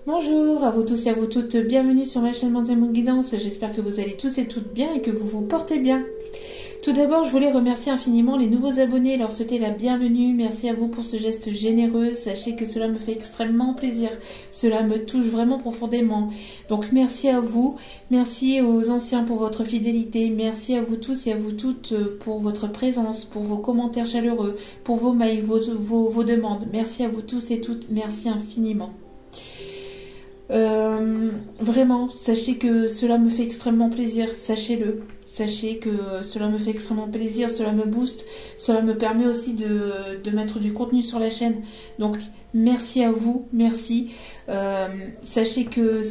Bonjour à vous tous et à vous toutes, bienvenue sur ma chaîne Mondiale Moon Guidance. J'espère que vous allez tous et toutes bien et que vous vous portez bien. Tout d'abord, je voulais remercier infiniment les nouveaux abonnés, leur souhaiter la bienvenue. Merci à vous pour ce geste généreux. Sachez que cela me fait extrêmement plaisir. Cela me touche vraiment profondément. Donc merci à vous. Merci aux anciens pour votre fidélité. Merci à vous tous et à vous toutes pour votre présence, pour vos commentaires chaleureux, pour vos mails, vos demandes. Merci à vous tous et toutes. Merci infiniment. Vraiment, sachez que cela me fait extrêmement plaisir, sachez-le. Sachez que cela me fait extrêmement plaisir, cela me booste, cela me permet aussi de mettre du contenu sur la chaîne. Donc merci à vous, merci. Sachez que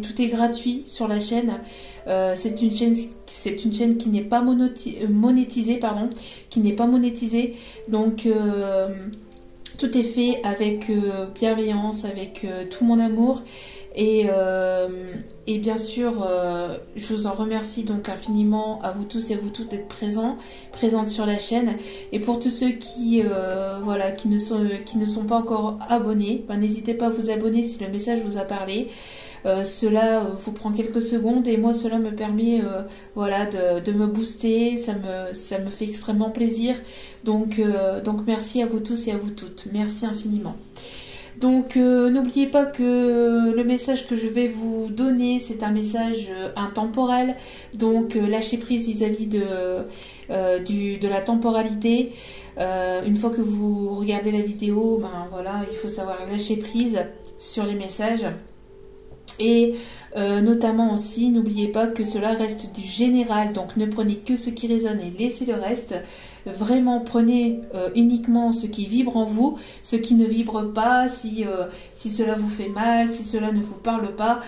tout est gratuit sur la chaîne. C'est une chaîne qui n'est pas monétisée, Donc tout est fait avec bienveillance, avec tout mon amour. Et bien sûr, je vous en remercie donc infiniment à vous tous et à vous toutes d'être présentes sur la chaîne. Et pour tous ceux qui ne sont pas encore abonnés, n'hésitez pas à vous abonner si le message vous a parlé. Cela vous prend quelques secondes et moi cela me permet de me booster, ça me fait extrêmement plaisir. Donc merci à vous tous et à vous toutes. Merci infiniment. Donc n'oubliez pas que le message que je vais vous donner, c'est un message intemporel. Donc lâchez prise vis-à-vis de la temporalité. Une fois que vous regardez la vidéo, il faut savoir lâcher prise sur les messages. Et notamment aussi, n'oubliez pas que cela reste du général, donc ne prenez que ce qui résonne et laissez le reste. Vraiment prenez uniquement ce qui vibre en vous, ce qui ne vibre pas, si cela vous fait mal, si cela ne vous parle pas,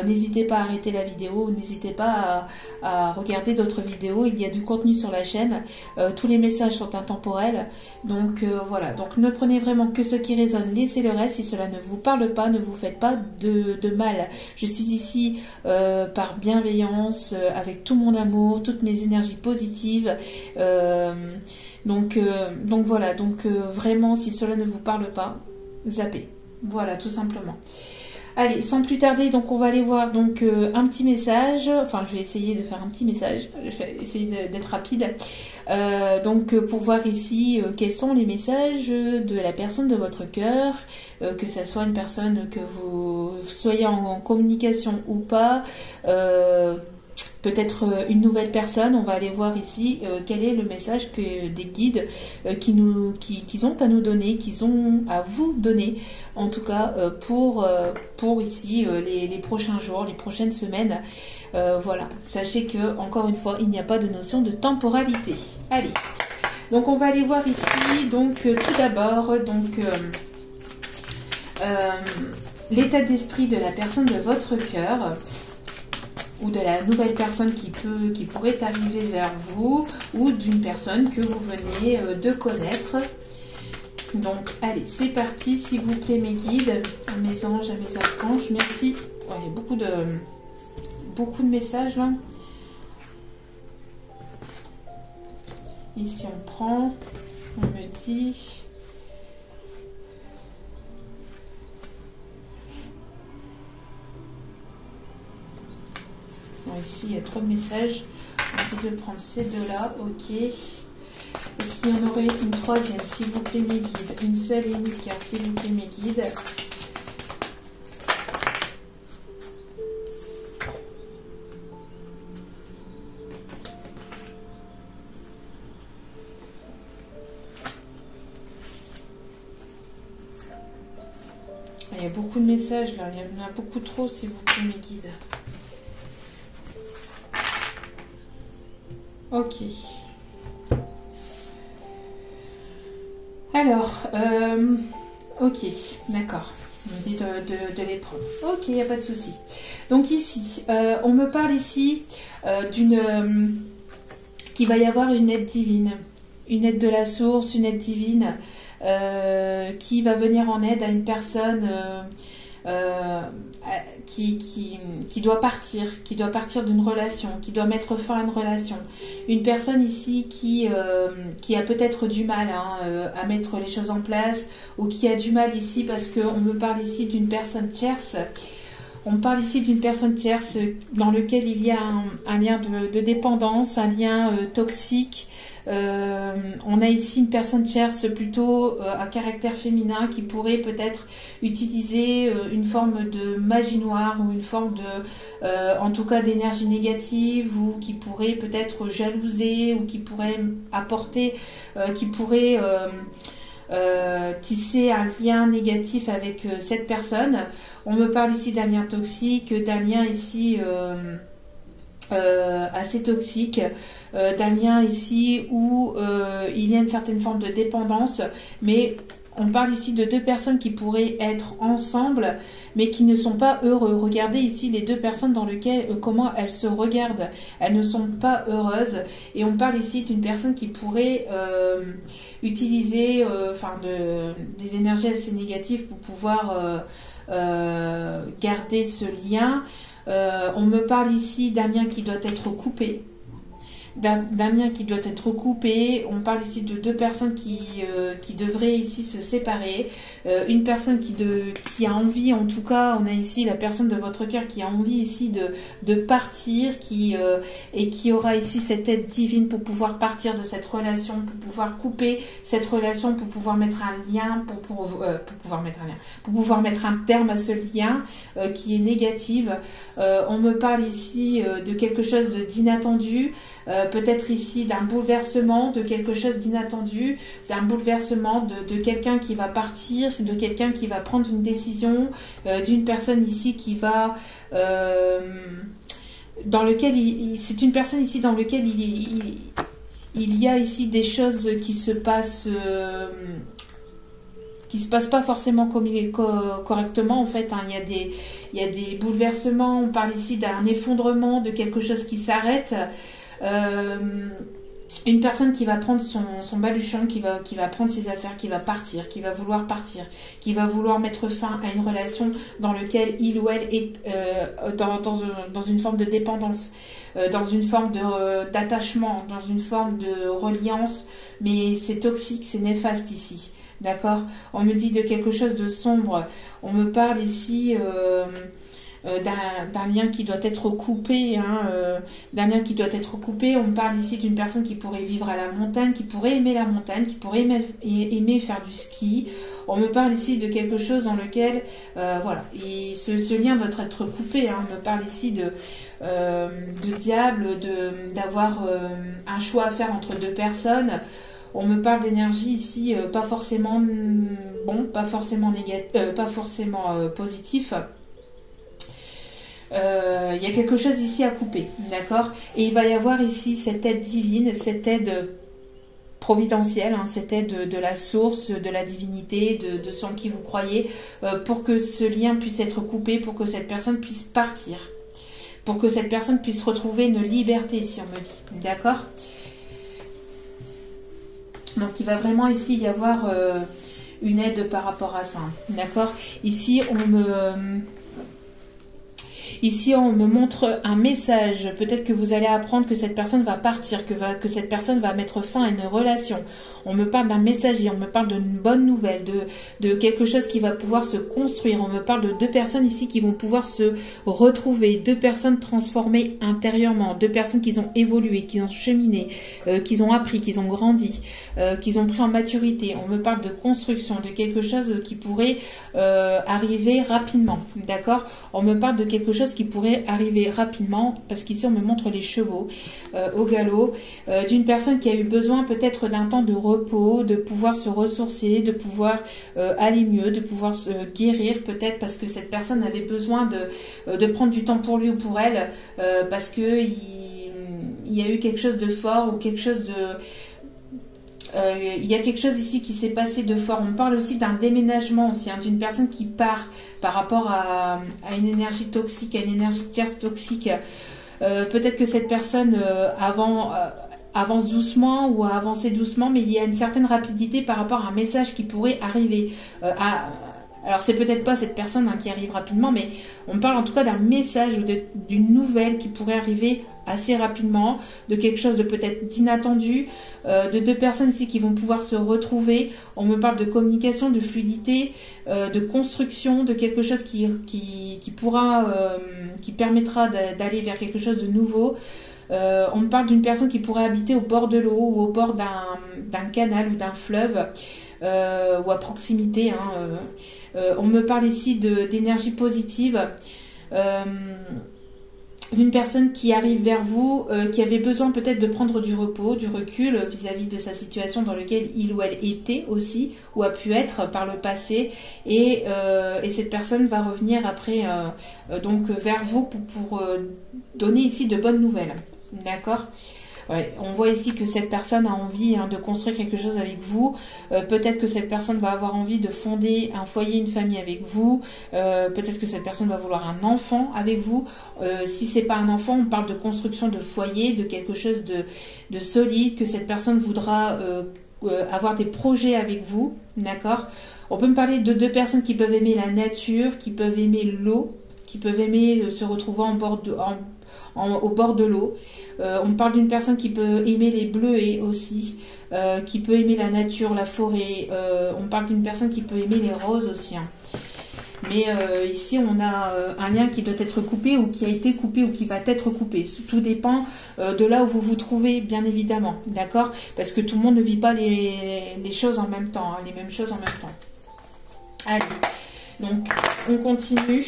n'hésitez pas à arrêter la vidéo, n'hésitez pas à regarder d'autres vidéos, il y a du contenu sur la chaîne, tous les messages sont intemporels, donc voilà, donc ne prenez vraiment que ce qui résonne, laissez le reste, si cela ne vous parle pas, ne vous faites pas de mal. Je suis ici par bienveillance, avec tout mon amour, toutes mes énergies positives, donc voilà, vraiment si cela ne vous parle pas, zappez, voilà tout simplement. Allez, sans plus tarder, donc on va aller voir donc un petit message, enfin je vais essayer de faire un petit message, je vais essayer d'être rapide, pour voir ici quels sont les messages de la personne de votre cœur, que ça soit une personne que vous soyez en communication ou pas, peut-être une nouvelle personne. On va aller voir ici quel est le message des guides qu'ils ont à nous donner, qu'ils ont à vous donner, en tout cas pour ici les prochains jours, les prochaines semaines. Voilà, sachez que encore une fois, il n'y a pas de notion de temporalité. Allez, donc on va aller voir ici, donc tout d'abord, l'état d'esprit de la personne de votre cœur, ou de la nouvelle personne qui pourrait arriver vers vous, ou d'une personne que vous venez de connaître. Donc allez, c'est parti, s'il vous plaît mes guides, à mes anges, à mes archanges, merci. Ouais, il y a beaucoup de messages là. Ici on prend, on me dit... Bon, ici, il y a trop de messages. On dit de prendre ces deux-là. Ok. Est-ce qu'il y en aurait une troisième, s'il vous plaît, mes guides? Une seule et unique carte, s'il vous plaît, mes guides. Il y a beaucoup de messages, là. Il y en a beaucoup trop, s'il vous plaît, mes guides. Ok. Alors, ok, d'accord. On me dit de les prendre. Ok, il n'y a pas de souci. Donc ici, on me parle ici qu'il va y avoir une aide divine, une aide de la source, une aide divine qui va venir en aide à une personne qui doit partir d'une relation, qui doit mettre fin à une relation. Une personne ici qui a peut-être du mal à mettre les choses en place, ou qui a du mal ici parce qu'on me parle ici d'une personne tierce. On parle ici d'une personne tierce dans lequel il y a un lien de dépendance, un lien toxique. On a ici une personne tierce plutôt à caractère féminin qui pourrait peut-être utiliser une forme de magie noire, ou une forme en tout cas d'énergie négative, ou qui pourrait peut-être jalouser, ou qui pourrait apporter, qui pourrait tisser un lien négatif avec cette personne. On me parle ici d'un lien toxique, d'un lien ici assez toxique, d'un lien ici où il y a une certaine forme de dépendance, mais on parle ici de deux personnes qui pourraient être ensemble, mais qui ne sont pas heureux. Regardez ici les deux personnes dans lesquelles, comment elles se regardent. Elles ne sont pas heureuses. Et on parle ici d'une personne qui pourrait utiliser des énergies assez négatives pour pouvoir garder ce lien. On me parle ici d'un lien qui doit être coupé. D'un lien qui doit être coupé. On parle ici de deux personnes qui devraient ici se séparer. Une personne qui a envie, en tout cas, on a ici la personne de votre cœur qui a envie ici de partir, et qui aura ici cette aide divine pour pouvoir partir de cette relation, pour pouvoir couper cette relation, pour pouvoir mettre un lien, pour pouvoir mettre un terme à ce lien qui est négatif. On me parle ici de quelque chose d'inattendu. Peut-être ici d'un bouleversement, de quelque chose d'inattendu, d'un bouleversement de quelqu'un qui va partir, de quelqu'un qui va prendre une décision, d'une personne ici qui va dans lequel c'est une personne ici dans lequel il y a ici des choses qui se passent pas forcément comme il est correctement en fait. Il y a des bouleversements. On parle ici d'un effondrement, de quelque chose qui s'arrête. Une personne qui va prendre son baluchon, qui va prendre ses affaires, qui va partir, qui va vouloir mettre fin à une relation dans laquelle il ou elle est dans une forme de dépendance, dans une forme d'attachement, dans une forme de reliance, mais c'est toxique, c'est néfaste ici. D'accord? On me dit de quelque chose de sombre. On me parle ici d'un lien qui doit être coupé, d'un lien qui doit être coupé. On me parle ici d'une personne qui pourrait vivre à la montagne, qui pourrait aimer la montagne, qui pourrait aimer faire du ski. On me parle ici de quelque chose dans lequel, voilà, et ce lien doit être coupé. On me parle ici de diable, d'avoir un choix à faire entre deux personnes. On me parle d'énergie ici, pas forcément bon, pas forcément négatif, pas forcément positif. Il y a quelque chose ici à couper, d'accord? Et il va y avoir ici cette aide divine, cette aide providentielle, cette aide de la source, de la divinité, de ce en qui vous croyez, pour que ce lien puisse être coupé, pour que cette personne puisse partir, pour que cette personne puisse retrouver une liberté, si on me dit, d'accord? Donc il va vraiment ici y avoir une aide par rapport à ça, d'accord? Ici on me montre un message. Peut-être que vous allez apprendre que cette personne va partir, que cette personne va mettre fin à une relation. On me parle d'un messager, on me parle d'une bonne nouvelle, de quelque chose qui va pouvoir se construire. On me parle de deux personnes ici qui vont pouvoir se retrouver, deux personnes transformées intérieurement, deux personnes qui ont évolué, qui ont cheminé, qui ont appris, qui ont grandi, qui ont pris en maturité. On me parle de construction, de quelque chose qui pourrait arriver rapidement, d'accord? On me parle de quelque chose qui pourrait arriver rapidement, parce qu'ici on me montre les chevaux au galop, d'une personne qui a eu besoin peut-être d'un temps de repos, de pouvoir se ressourcer, de pouvoir aller mieux, de pouvoir se guérir peut-être, parce que cette personne avait besoin de prendre du temps pour lui ou pour elle, parce que il y a eu quelque chose de fort, ou quelque chose de... il y a quelque chose ici qui s'est passé de fort. On parle aussi d'un déménagement aussi, d'une personne qui part par rapport à une énergie toxique, à une énergie tierce toxique. Peut-être que cette personne avance doucement ou a avancé doucement, mais il y a une certaine rapidité par rapport à un message qui pourrait arriver. Alors c'est peut-être pas cette personne qui arrive rapidement, mais on parle en tout cas d'un message ou d'une nouvelle qui pourrait arriver assez rapidement, de quelque chose de peut-être d'inattendu, de deux personnes ici qui vont pouvoir se retrouver. On me parle de communication, de fluidité, de construction, de quelque chose qui permettra d'aller vers quelque chose de nouveau. On me parle d'une personne qui pourrait habiter au bord de l'eau ou au bord d'un canal ou d'un fleuve. Ou à proximité. On me parle ici d'énergie positive, d'une personne qui arrive vers vous, qui avait besoin peut-être de prendre du repos, du recul vis-à-vis de sa situation dans laquelle il ou elle était aussi, ou a pu être par le passé, et cette personne va revenir après donc vers vous pour donner ici de bonnes nouvelles. D'accord ? Ouais, on voit ici que cette personne a envie de construire quelque chose avec vous. Peut-être que cette personne va avoir envie de fonder un foyer, une famille avec vous. Peut-être que cette personne va vouloir un enfant avec vous. Si c'est pas un enfant, on parle de construction de foyer, de quelque chose de solide, que cette personne voudra avoir des projets avec vous. D'accord ? On peut me parler de deux personnes qui peuvent aimer la nature, qui peuvent aimer l'eau, qui peuvent aimer se retrouver au bord de l'eau. On parle d'une personne qui peut aimer les bleuets aussi, qui peut aimer la nature, la forêt. On parle d'une personne qui peut aimer les roses aussi. Mais ici, on a un lien qui doit être coupé ou qui a été coupé ou qui va être coupé. Tout dépend de là où vous vous trouvez, bien évidemment. D'accord ? Parce que tout le monde ne vit pas les choses en même temps, les mêmes choses en même temps. Allez, donc on continue.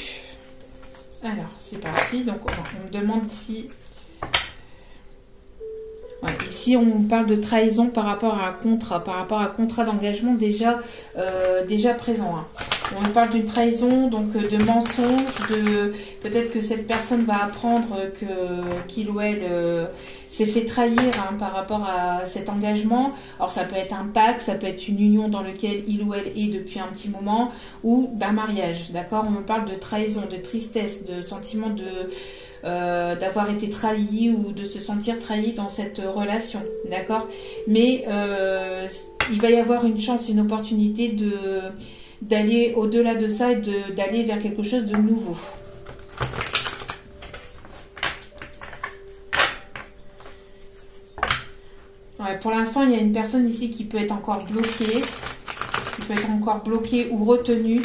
Alors, c'est parti. Donc, on me demande ici... Ouais, ici, on parle de trahison par rapport à un contrat d'engagement déjà présent. On me parle d'une trahison, donc de mensonge, peut-être que cette personne va apprendre qu'il ou elle s'est fait trahir par rapport à cet engagement. Alors ça peut être un pacte, ça peut être une union dans laquelle il ou elle est depuis un petit moment, ou d'un mariage, d'accord ? On me parle de trahison, de tristesse, de sentiment d'avoir été trahi ou de se sentir trahi dans cette relation, d'accord ? Mais il va y avoir une chance, une opportunité d'aller au-delà de ça et d'aller vers quelque chose de nouveau. Ouais, pour l'instant, il y a une personne ici qui peut être encore bloquée, ou retenue,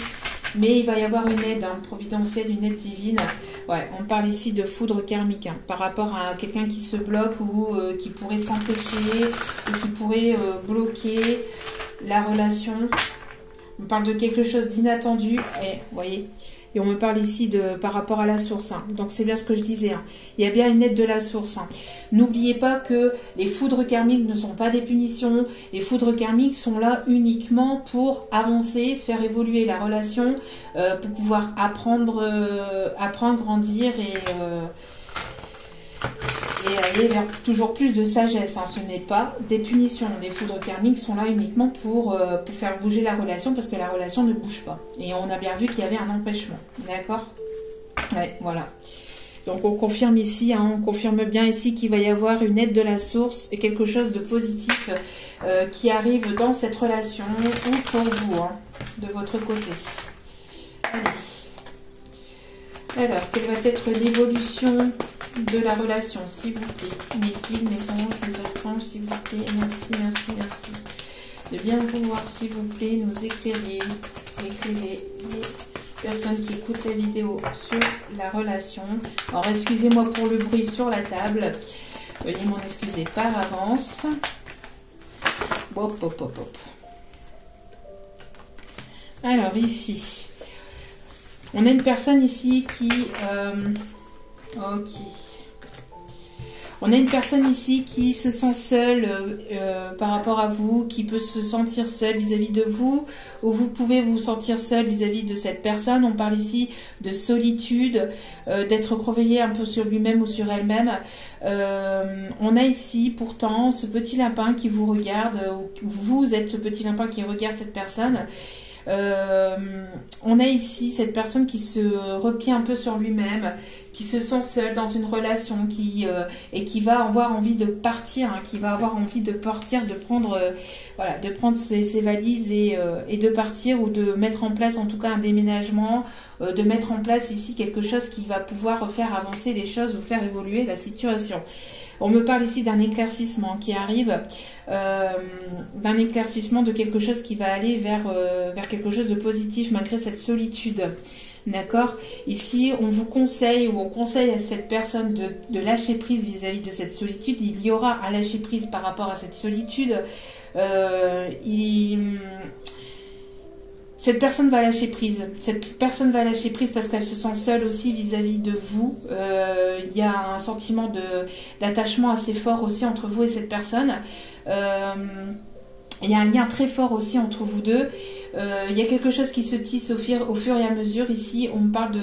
mais il va y avoir une aide providentielle, une aide divine. Ouais, on parle ici de foudre karmique par rapport à quelqu'un qui se bloque ou qui pourrait s'empêcher ou qui pourrait bloquer la relation. On parle de quelque chose d'inattendu, et vous voyez, et on me parle ici par rapport à la source. Donc c'est bien ce que je disais. Il y a bien une aide de la source. N'oubliez pas que les foudres karmiques ne sont pas des punitions. Les foudres karmiques sont là uniquement pour avancer, faire évoluer la relation, pour pouvoir apprendre, grandir et aller vers toujours plus de sagesse. Ce n'est pas des punitions. Les foudres karmiques sont là uniquement pour faire bouger la relation, parce que la relation ne bouge pas. Et on a bien vu qu'il y avait un empêchement. D'accord ? Ouais, voilà. Donc on confirme ici, on confirme bien ici qu'il va y avoir une aide de la source et quelque chose de positif qui arrive dans cette relation ou pour vous, de votre côté. Allez. Alors, quelle va être l'évolution de la relation, s'il vous plaît? Mes guides, mes anges, mes autres anges, s'il vous plaît. Merci, merci, merci. De bien vouloir, s'il vous plaît, nous éclairer les personnes qui écoutent la vidéo sur la relation. Alors, excusez-moi pour le bruit sur la table. Veuillez m'en excuser par avance. Hop, hop, hop, hop. Alors, ici, on a une personne ici qui... ok. On a une personne ici qui se sent seule par rapport à vous, qui peut se sentir seule vis-à-vis de vous, ou vous pouvez vous sentir seule vis-à-vis de cette personne. On parle ici de solitude, d'être recroquevillé un peu sur lui-même ou sur elle-même. On a ici pourtant ce petit lapin qui vous regarde, ou vous êtes ce petit lapin qui regarde cette personne. On a ici cette personne qui se replie un peu sur lui-même, qui se sent seul dans une relation, et qui va avoir envie de partir, hein, qui va avoir envie de partir, de prendre, voilà, de prendre ses valises et de partir, ou de mettre en place en tout cas un déménagement, de mettre en place ici quelque chose qui va pouvoir faire avancer les choses ou faire évoluer la situation. On me parle ici d'un éclaircissement qui arrive, d'un éclaircissement de quelque chose qui va aller vers quelque chose de positif malgré cette solitude. D'accord? Ici, on vous conseille, ou on conseille à cette personne de lâcher prise vis-à-vis de cette solitude. Il y aura un lâcher prise par rapport à cette solitude. Cette personne va lâcher prise. Cette personne va lâcher prise parce qu'elle se sent seule aussi vis-à-vis de vous. Il y a un sentiment d'attachement assez fort aussi entre vous et cette personne. Il y a un lien très fort aussi entre vous deux. Il y a quelque chose qui se tisse au fur et à mesure. Ici, on me parle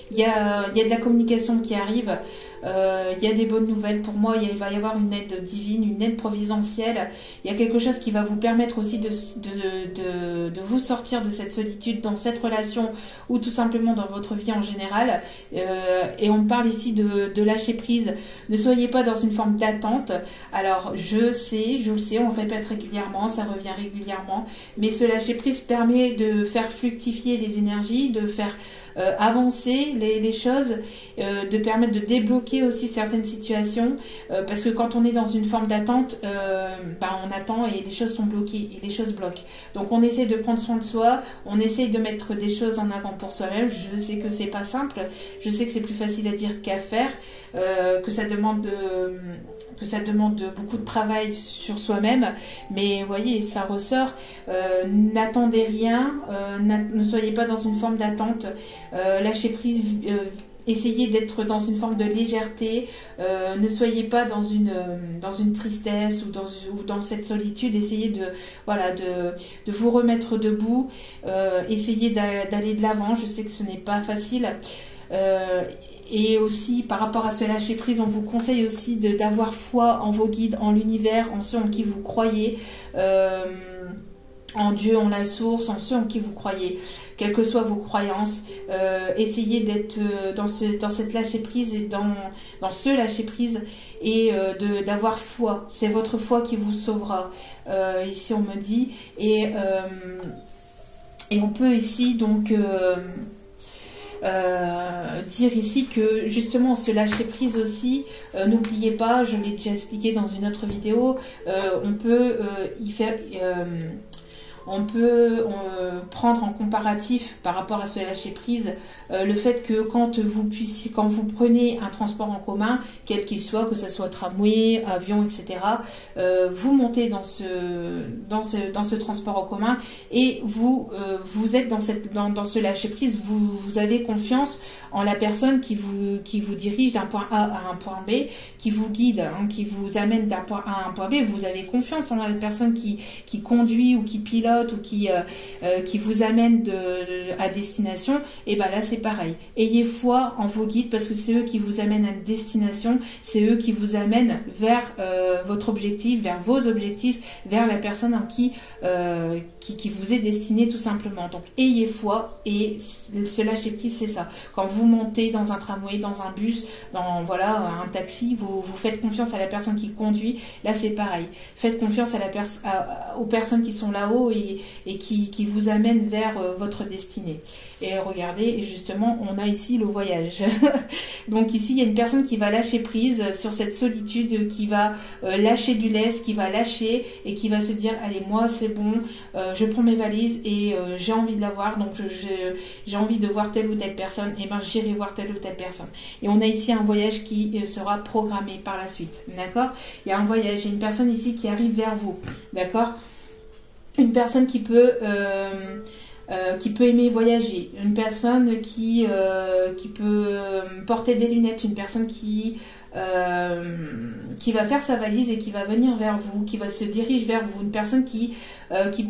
il y a de la communication qui arrive. Il y a des bonnes nouvelles pour moi. Il va y avoir une aide divine, une aide providentielle. Il y a quelque chose qui va vous permettre aussi de vous sortir de cette solitude dans cette relation, ou tout simplement dans votre vie en général. Et on me parle ici de lâcher prise. Ne soyez pas dans une forme d'attente. Alors, je le sais, on le répète régulièrement, ça revient régulièrement, mais ce lâcher prise permet de faire fructifier les énergies, de faire avancer les choses, de permettre de débloquer aussi certaines situations, parce que quand on est dans une forme d'attente, on attend et les choses sont bloquées et les choses bloquent. Donc on essaie de prendre soin de soi, on essaie de mettre des choses en avant pour soi-même. Je sais que c'est pas simple, je sais que c'est plus facile à dire qu'à faire, que ça demande beaucoup de travail sur soi-même, mais vous voyez, ça ressort. N'attendez rien, ne soyez pas dans une forme d'attente, lâchez prise, essayez d'être dans une forme de légèreté, ne soyez pas dans une tristesse ou dans cette solitude. Essayez de vous remettre debout, essayez d'aller de l'avant. Je sais que ce n'est pas facile. Et aussi, par rapport à ce lâcher prise, on vous conseille aussi d'avoir foi en vos guides, en l'univers, en ceux en qui vous croyez, en Dieu, en la source, en ceux en qui vous croyez. Quelles que soient vos croyances, essayez d'être dans cette lâcher prise et dans ce lâcher prise, et d'avoir foi. C'est votre foi qui vous sauvera. Ici, on me dit, et on peut ici donc dire ici que justement ce lâcher prise aussi, n'oubliez pas, je l'ai déjà expliqué dans une autre vidéo, on peut prendre en comparatif par rapport à ce lâcher prise le fait que quand vous prenez un transport en commun, quel qu'il soit, que ce soit tramway, avion, etc., vous montez dans ce transport en commun, et vous êtes dans ce lâcher prise, vous avez confiance en la personne qui vous dirige d'un point A à un point B, qui vous guide, hein, qui vous amène d'un point A à un point B. Vous avez confiance en la personne qui conduit ou qui pilote ou qui vous amène à destination. Et ben là c'est pareil. Ayez foi en vos guides, parce que c'est eux qui vous amènent à une destination, c'est eux qui vous amènent vers votre objectif, vers vos objectifs, vers la personne en qui vous est destinée tout simplement. Donc ayez foi, et ce lâcher prise c'est ça. Quand vous montez dans un tramway, dans un bus, dans un taxi, vous faites confiance à la personne qui conduit. Là c'est pareil. Faites confiance aux personnes qui sont là-haut et qui vous amènent vers votre destinée. Et regardez, justement, on a ici le voyage. Donc ici, il y a une personne qui va lâcher prise sur cette solitude, qui va lâcher du lest, qui va lâcher et qui va se dire, allez, moi c'est bon, je prends mes valises et j'ai envie de la voir, donc j'ai envie de voir telle ou telle personne, et ben j'irai voir telle ou telle personne. Et on a ici un voyage qui sera programmé par la suite, d'accord? Il y a un voyage, il y a une personne ici qui arrive vers vous, d'accord? Une personne qui peut aimer voyager, une personne qui peut porter des lunettes, une personne qui qui va faire sa valise et qui va venir vers vous, qui va se diriger vers vous, une personne qui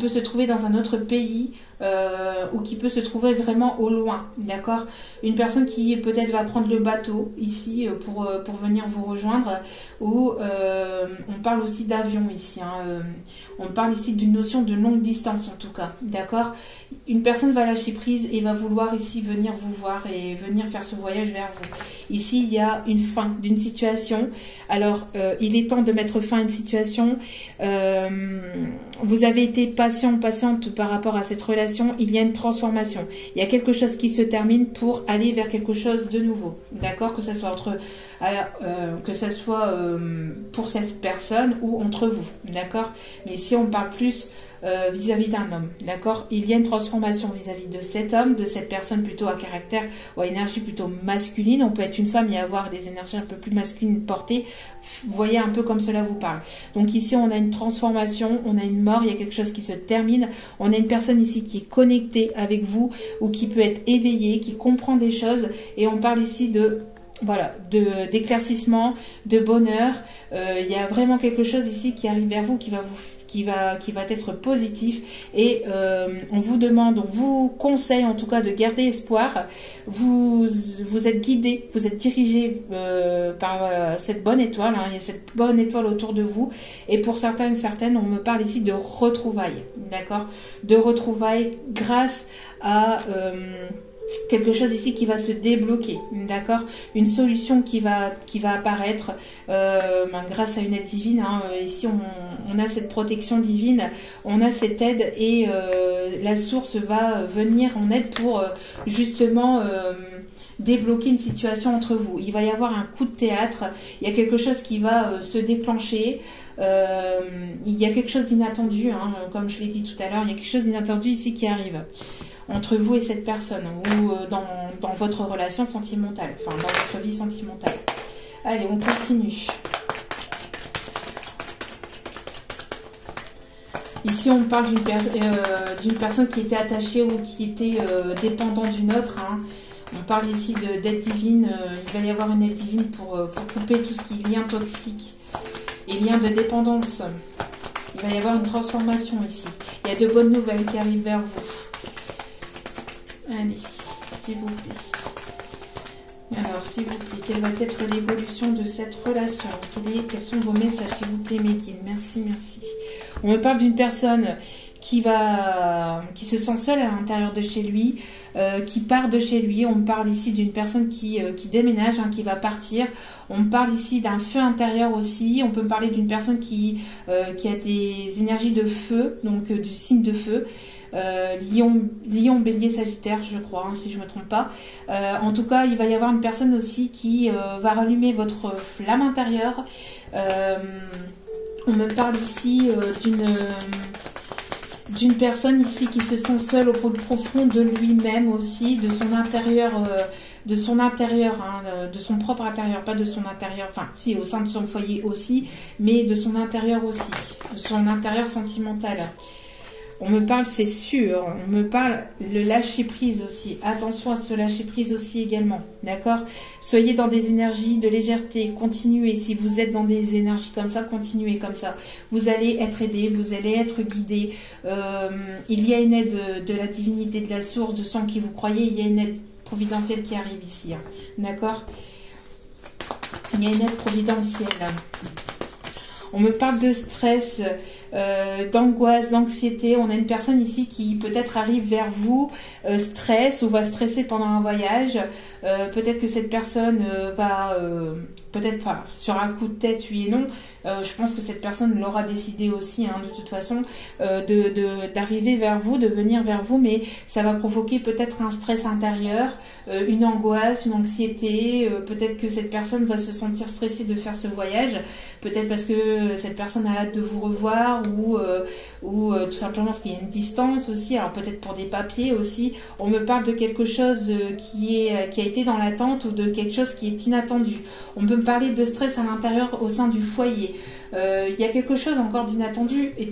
peut se trouver dans un autre pays ou qui peut se trouver vraiment au loin, d'accord? Une personne qui peut-être va prendre le bateau ici pour venir vous rejoindre, ou on parle aussi d'avion ici, hein, on parle ici d'une notion de longue distance en tout cas, d'accord? Une personne va lâcher prise et va vouloir ici venir vous voir et venir faire ce voyage vers vous. Ici, il y a une fin d'une situation. Alors, il est temps de mettre fin à une situation. Vous avez été patient, patiente par rapport à cette relation. Il y a une transformation. Il y a quelque chose qui se termine pour aller vers quelque chose de nouveau. D'accord? Que ce soit pour cette personne ou entre vous. D'accord? Mais si on parle plus vis-à-vis d'un homme, d'accord? Il y a une transformation vis-à-vis de cet homme, de cette personne plutôt à caractère ou à énergie plutôt masculine. On peut être une femme et avoir des énergies un peu plus masculines portées. Vous voyez un peu comme cela vous parle. Donc ici, on a une transformation, on a une mort, il y a quelque chose qui se termine. On a une personne ici qui est connectée avec vous ou qui peut être éveillée, qui comprend des choses. Et on parle ici de... Voilà, d'éclaircissement, de bonheur. Il y a vraiment quelque chose ici qui arrive vers vous, qui va être positif, et on vous demande, on vous conseille en tout cas de garder espoir. Vous êtes guidé, vous êtes dirigé par cette bonne étoile, hein, il y a cette bonne étoile autour de vous, et pour certains et certaines, on me parle ici de retrouvailles, d'accord, de retrouvailles grâce à... quelque chose ici qui va se débloquer, d'accord, une solution qui va apparaître grâce à une aide divine, hein. Ici on a cette protection divine, on a cette aide, et la source va venir en aide pour justement débloquer une situation entre vous. Il va y avoir un coup de théâtre, il y a quelque chose qui va se déclencher. Il y a quelque chose d'inattendu, hein, comme je l'ai dit tout à l'heure, il y a quelque chose d'inattendu ici qui arrive entre vous et cette personne, ou dans votre relation sentimentale, enfin dans votre vie sentimentale. Allez, on continue. Ici, on parle d'une personne qui était attachée ou qui était dépendante d'une autre, hein. On parle ici d'aide divine. Il va y avoir une aide divine pour couper tout ce qui est lien toxique et lien de dépendance. Il va y avoir une transformation ici. Il y a de bonnes nouvelles qui arrivent vers vous. Allez, s'il vous plaît. Alors, s'il vous plaît, quelle va être l'évolution de cette relation? Quels sont vos messages, s'il vous plaît, mes guides? Merci, merci. On me parle d'une personne qui se sent seule à l'intérieur de chez lui, qui part de chez lui. On me parle ici d'une personne qui déménage, hein, qui va partir. On me parle ici d'un feu intérieur aussi. On peut me parler d'une personne qui a des énergies de feu, donc du signe de feu. Lion, Bélier, Sagittaire, je crois, hein, si je ne me trompe pas. En tout cas, il va y avoir une personne aussi qui va rallumer votre flamme intérieure. On me parle ici d'une personne ici qui se sent seule au plus profond de lui-même aussi, de son intérieur, de son propre intérieur, pas de son intérieur, enfin si, au sein de son foyer aussi, mais de son intérieur aussi, de son intérieur sentimental. On me parle, c'est sûr, on me parle le lâcher prise aussi. Attention à se lâcher prise aussi également, d'accord? Soyez dans des énergies de légèreté, continuez. Si vous êtes dans des énergies comme ça, continuez comme ça. Vous allez être aidé, vous allez être guidé. Il y a une aide de la divinité, de la source, de ce en qui vous croyez. Il y a une aide providentielle qui arrive ici, hein, d'accord? Il y a une aide providentielle. On me parle de stress, d'angoisse, d'anxiété. On a une personne ici qui peut-être arrive vers vous, stresse ou va stresser pendant un voyage. Peut-être que cette personne va, sur un coup de tête, oui et non. Je pense que cette personne l'aura décidé aussi, hein, de toute façon, d'arriver vers vous, de venir vers vous, mais ça va provoquer peut-être un stress intérieur, une angoisse, une anxiété. Peut-être que cette personne va se sentir stressée de faire ce voyage. Peut-être parce que cette personne a hâte de vous revoir, ou tout simplement parce qu'il y a une distance aussi. Alors peut-être pour des papiers aussi. On me parle de quelque chose qui a été dans l'attente, ou de quelque chose qui est inattendu. On peut me parler de stress à l'intérieur au sein du foyer. Il y a quelque chose encore d'inattendu et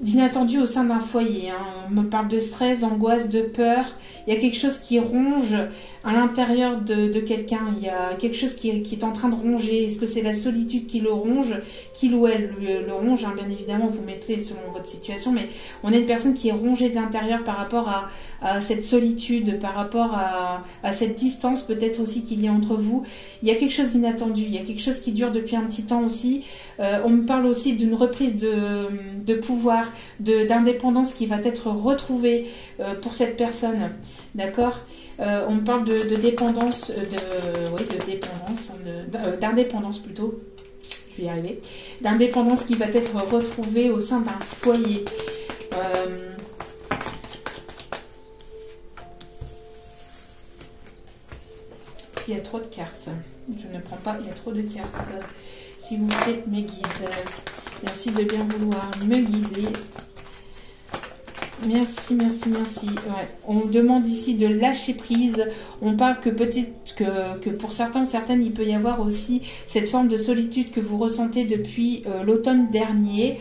d'inattendu au sein d'un foyer. Hein. On me parle de stress, d'angoisse, de peur. Il y a quelque chose qui ronge à l'intérieur de quelqu'un. Il y a quelque chose qui est en train de ronger. Est-ce que c'est la solitude qui le ronge, qu'il ou elle le ronge, hein, bien évidemment, vous mettez selon votre situation, mais on a une personne qui est rongée de l'intérieur par rapport à cette solitude, par rapport à cette distance peut-être aussi qu'il y a entre vous. Il y a quelque chose d'inattendu, il y a quelque chose qui dure depuis un petit temps aussi. On me parle aussi d'une reprise de pouvoir, d'indépendance qui va être retrouvée pour cette personne, d'accord. On me parle de dépendance, d'indépendance plutôt, je vais y arriver, d'indépendance qui va être retrouvée au sein d'un foyer. S'il y a trop de cartes, je ne prends pas, il y a trop de cartes. S'il vous plaît, mes guides, merci de bien vouloir me guider. Merci, merci, merci. Ouais. On me demande ici de lâcher prise. On parle que peut-être que pour certains ou certaines, il peut y avoir aussi cette forme de solitude que vous ressentez depuis l'automne dernier.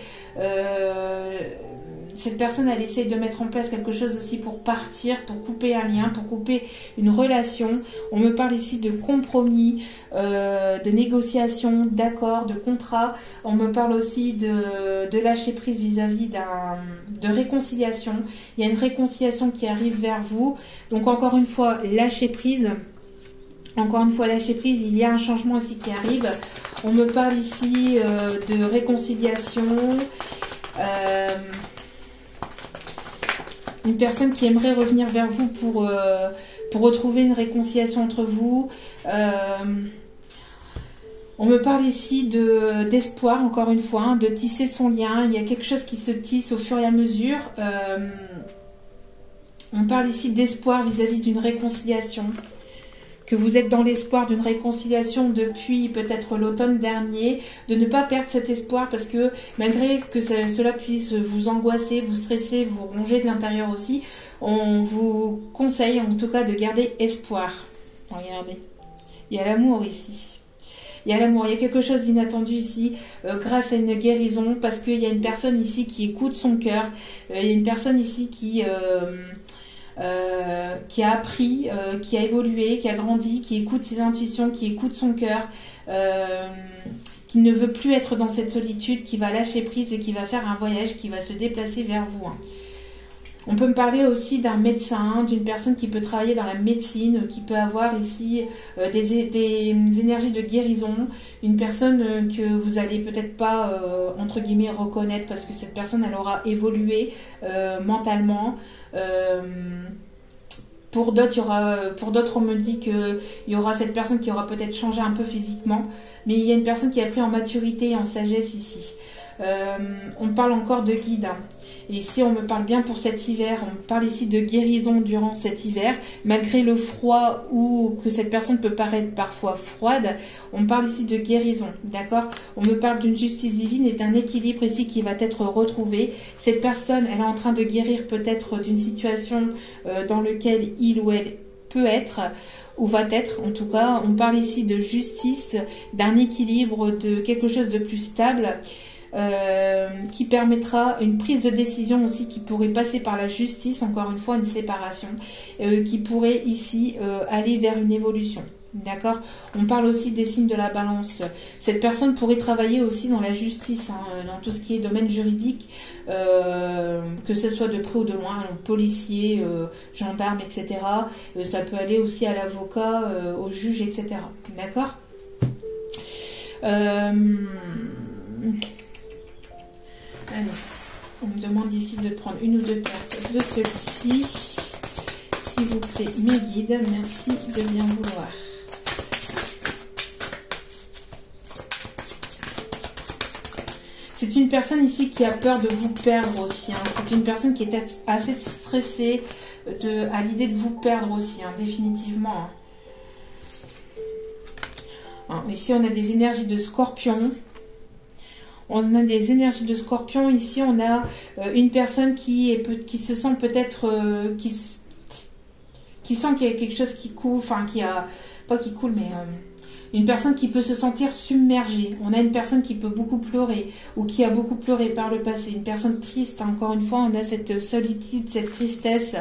Cette personne, elle essaye de mettre en place quelque chose aussi pour partir, pour couper un lien, pour couper une relation. On me parle ici de compromis, de négociation, d'accord, de contrat. On me parle aussi de lâcher prise vis-à-vis de réconciliation. Il y a une réconciliation qui arrive vers vous. Donc encore une fois, lâcher prise. Encore une fois, lâcher prise, il y a un changement ici qui arrive. On me parle ici de réconciliation. Une personne qui aimerait revenir vers vous pour retrouver une réconciliation entre vous. On me parle ici d'espoir, encore une fois, hein, de tisser son lien. Il y a quelque chose qui se tisse au fur et à mesure. On parle ici d'espoir vis-à-vis d'une réconciliation. Que vous êtes dans l'espoir d'une réconciliation depuis peut-être l'automne dernier, de ne pas perdre cet espoir parce que malgré que cela puisse vous angoisser, vous stresser, vous ronger de l'intérieur aussi, on vous conseille en tout cas de garder espoir. Regardez, il y a l'amour ici. Il y a l'amour, il y a quelque chose d'inattendu ici grâce à une guérison parce qu'il y a une personne ici qui écoute son cœur, il y a une personne ici qui a appris, qui a évolué, qui a grandi, qui écoute ses intuitions, qui écoute son cœur, qui ne veut plus être dans cette solitude, qui va lâcher prise et qui va faire un voyage, qui va se déplacer vers vous. Hein. On peut me parler aussi d'un médecin, d'une personne qui peut travailler dans la médecine, qui peut avoir ici des énergies de guérison, une personne que vous allez peut-être pas, entre guillemets, reconnaître parce que cette personne, elle aura évolué mentalement. Pour d'autres, on me dit qu'il y aura cette personne qui aura peut-être changé un peu physiquement, mais il y a une personne qui a pris en maturité et en sagesse ici. On parle encore de guide. Hein. Et ici, on me parle bien pour cet hiver. On parle ici de guérison durant cet hiver. Malgré le froid ou que cette personne peut paraître parfois froide, on parle ici de guérison. D'accord? On me parle d'une justice divine et d'un équilibre ici qui va être retrouvé. Cette personne, elle est en train de guérir peut-être d'une situation dans laquelle il ou elle peut être ou va être. En tout cas, on parle ici de justice, d'un équilibre, de quelque chose de plus stable. Qui permettra une prise de décision aussi qui pourrait passer par la justice, encore une fois une séparation, qui pourrait ici aller vers une évolution. D'accord? On parle aussi des signes de la balance. Cette personne pourrait travailler aussi dans la justice, hein, dans tout ce qui est domaine juridique, que ce soit de près ou de loin, policier, gendarme, etc. Ça peut aller aussi à l'avocat, au juge, etc. D'accord? Allez, on me demande ici de prendre une ou deux cartes de celui-ci. S'il vous plaît, mes guides, merci de bien vouloir. C'est une personne ici qui a peur de vous perdre aussi. Hein. C'est une personne qui est assez stressée à l'idée de vous perdre aussi, hein, définitivement. Hein, ici, on a des énergies de scorpion. On a des énergies de scorpion. Ici, on a une personne qui se sent peut-être... qui sent qu'il y a quelque chose qui coule. Enfin, pas qui coule, mais... Une personne qui peut se sentir submergée. On a une personne qui peut beaucoup pleurer ou qui a beaucoup pleuré par le passé. Une personne triste, encore une fois, on a cette solitude, cette tristesse.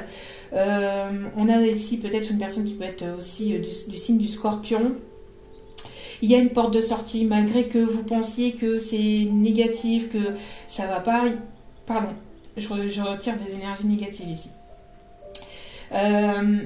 On a ici peut-être une personne qui peut être aussi du signe du Scorpion. Il y a une porte de sortie, malgré que vous pensiez que c'est négatif, que ça va pas. Pardon, je retire des énergies négatives ici.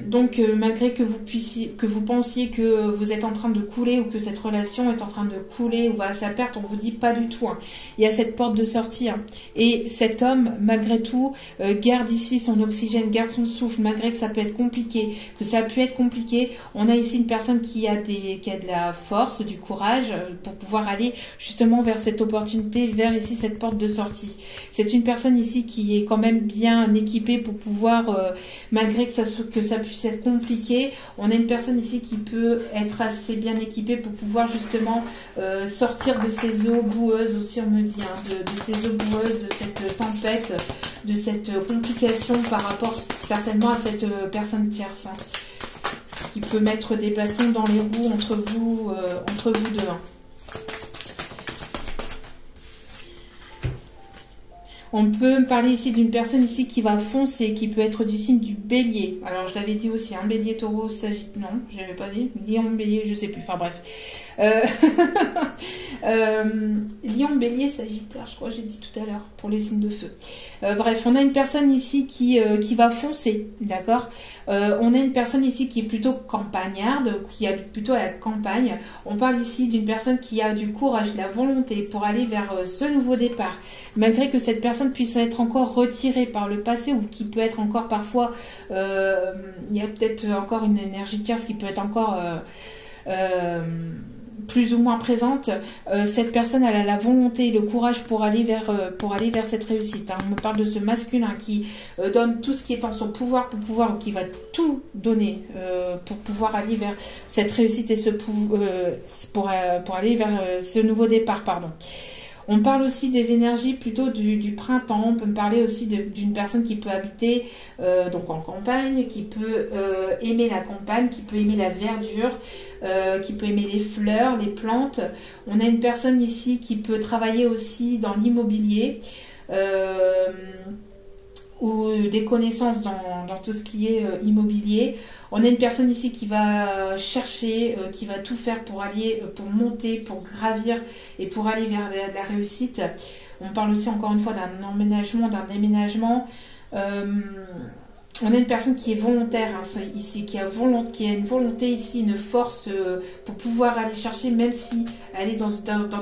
Donc malgré que vous pensiez que vous êtes en train de couler ou que cette relation est en train de couler ou va à sa perte, on vous dit pas du tout. Hein. Il y a cette porte de sortie. Hein. Et cet homme, malgré tout, garde ici son oxygène, garde son souffle, malgré que ça peut être compliqué, que ça a pu être compliqué. On a ici une personne qui a de la force, du courage pour pouvoir aller justement vers cette opportunité, vers ici cette porte de sortie. C'est une personne ici qui est quand même bien équipée pour pouvoir, malgré que ça puisse être compliqué, on a une personne ici qui peut être assez bien équipée pour pouvoir justement sortir de ces eaux boueuses aussi, on me dit, hein, de ces eaux boueuses, de cette tempête, de cette complication par rapport certainement à cette personne tierce, hein, qui peut mettre des bâtons dans les roues entre vous deux. Hein. On peut me parler ici d'une personne ici qui va foncer, qui peut être du signe du bélier. Alors, je l'avais dit aussi, hein, bélier, taureau, sagittaire. Non, je n'avais pas dit. Lion, bélier, je sais plus. Enfin, bref. Lion, bélier, sagittaire, je crois que j'ai dit tout à l'heure, pour les signes de feu. Bref, on a une personne ici qui va foncer, d'accord. On a une personne ici qui est plutôt campagnarde, qui habite plutôt à la campagne. On parle ici d'une personne qui a du courage, de la volonté pour aller vers ce nouveau départ. Malgré que cette personne puisse être encore retirée par le passé ou qui peut être encore parfois, il y a peut-être encore une énergie tierce qui peut être encore plus ou moins présente, cette personne elle a la volonté et le courage pour aller vers cette réussite. Hein. On me parle de ce masculin qui donne tout ce qui est en son pouvoir ou qui va tout donner pour pouvoir aller vers cette réussite et pour aller vers ce nouveau départ, pardon. On parle aussi des énergies plutôt du printemps. On peut me parler aussi d'une personne qui peut habiter donc en campagne, qui peut aimer la campagne, qui peut aimer la verdure, qui peut aimer les fleurs, les plantes. On a une personne ici qui peut travailler aussi dans l'immobilier ou des connaissances dans tout ce qui est immobilier. On a une personne ici qui va chercher, qui va tout faire pour aller, pour monter, pour gravir et pour aller vers la réussite. On parle aussi encore une fois d'un emménagement, d'un déménagement. On a une personne qui est volontaire hein, ici, qui a une volonté ici, une force pour pouvoir aller chercher, même si elle est dans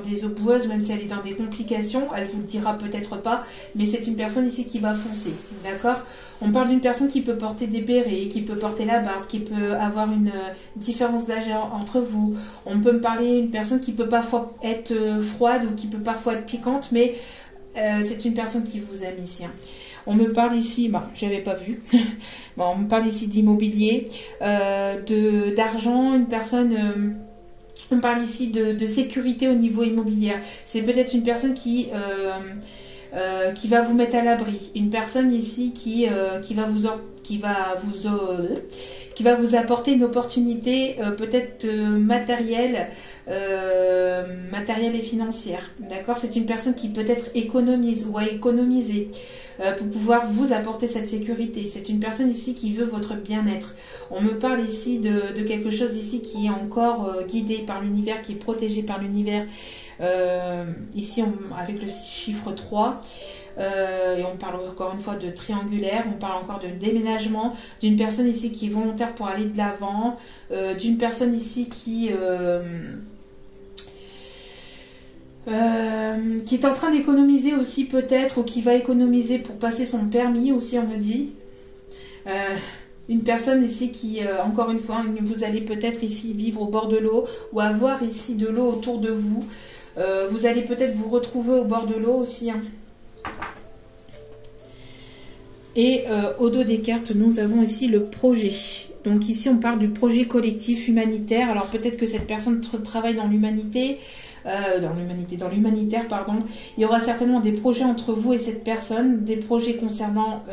des eaux boueuses, même si elle est dans des complications, elle vous le dira peut-être pas, mais c'est une personne ici qui va foncer, d'accord? On parle d'une personne qui peut porter des bérets, qui peut porter la barbe, qui peut avoir une différence d'âge entre vous. On peut me parler d'une personne qui peut parfois être froide ou qui peut parfois être piquante, mais c'est une personne qui vous aime ici. Hein. On me parle ici, j'avais pas vu, on me parle ici d'immobilier, d'argent, une personne, on parle ici de sécurité au niveau immobilier. C'est peut-être une personne qui va vous mettre à l'abri, une personne ici qui va vous apporter une opportunité peut-être matérielle et financière. D'accord? C'est une personne qui peut-être économise ou a économisé pour pouvoir vous apporter cette sécurité. C'est une personne ici qui veut votre bien-être. On me parle ici de quelque chose ici qui est encore guidé par l'univers, qui est protégé par l'univers. Ici, avec le chiffre 3. Et on parle encore une fois de triangulaire, on parle encore de déménagement, d'une personne ici qui est volontaire pour aller de l'avant, d'une personne ici qui est en train d'économiser aussi peut-être, ou qui va économiser pour passer son permis aussi, on me dit. Une personne ici qui, encore une fois, vous allez peut-être ici vivre au bord de l'eau ou avoir ici de l'eau autour de vous. Vous allez peut-être vous retrouver au bord de l'eau aussi. Hein. Et au dos des cartes, nous avons ici le projet. Donc ici, on parle du projet collectif humanitaire. Alors peut-être que cette personne travaille dans l'humanité, dans l'humanitaire, pardon. Il y aura certainement des projets entre vous et cette personne, des projets concernant